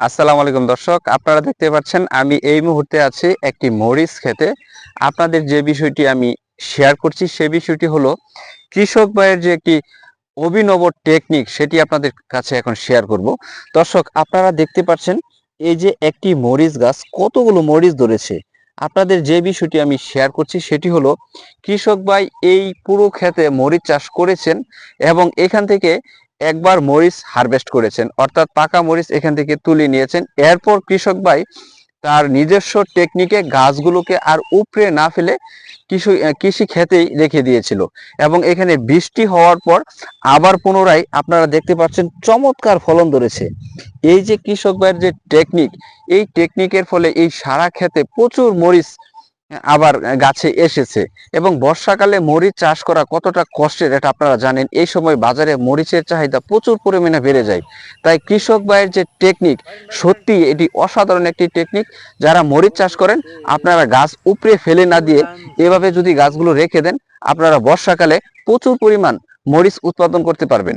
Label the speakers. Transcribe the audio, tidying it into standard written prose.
Speaker 1: আসসালামু আলাইকুম দর্শক, আপনারা দেখতে পাচ্ছেন আমি এই মুহূর্তে আছি একটি মরিচ খেতে। আপনাদের যে বিষয়টি আমি শেয়ার করছি সে বিষয়টি হলো কৃষক ভাইয়ের যে একটি অভিনব টেকনিক সেটি আপনাদের কাছে এখন শেয়ার করব। দর্শক, আপনারা দেখতে পাচ্ছেন এই যে একটি মরিচ গাছ কতগুলো মরিচ ধরেছে। আপনাদের যে বিষয়টি আমি শেয়ার করছি সেটি হলো কৃষক ভাই এই পুরো ক্ষেতে মরিচ চাষ করেছেন এবং এখান থেকে একবার মরিচ হারভেস্ট করেছেন, অর্থাৎ পাকা মরিচ এখান থেকে তুলে নিয়েছেন। এরপর কৃষক ভাই তার নিজস্ব টেকনিকে গাছগুলোকে আর উপড়ে না ফেলে কৃষি ক্ষেতেই রেখে দিয়েছিল এবং এখানে বৃষ্টি হওয়ার পর আবার পুনরায় আপনারা দেখতে পাচ্ছেন চমৎকার ফলন ধরেছে। এই যে কৃষক ভাইয়ের যে টেকনিক, এই টেকনিকের ফলে এই সারা ক্ষেতে প্রচুর মরিচ আবার গাছে এসেছে। এবং বর্ষাকালে মরিচ চাষ করা কতটা কষ্টের এটা আপনারা জানেন। এই সময় বাজারে মরিচের চাহিদা প্রচুর পরিমাণে বেড়ে যায়। তাই কৃষক ভাইয়ের যে টেকনিক, সত্যি এটি অসাধারণ একটি টেকনিক। যারা মরিচ চাষ করেন আপনারা গাছ উপড়ে ফেলে না দিয়ে এভাবে যদি গাছগুলো রেখে দেন, আপনারা বর্ষাকালে প্রচুর পরিমাণ মরিচ উৎপাদন করতে পারবেন।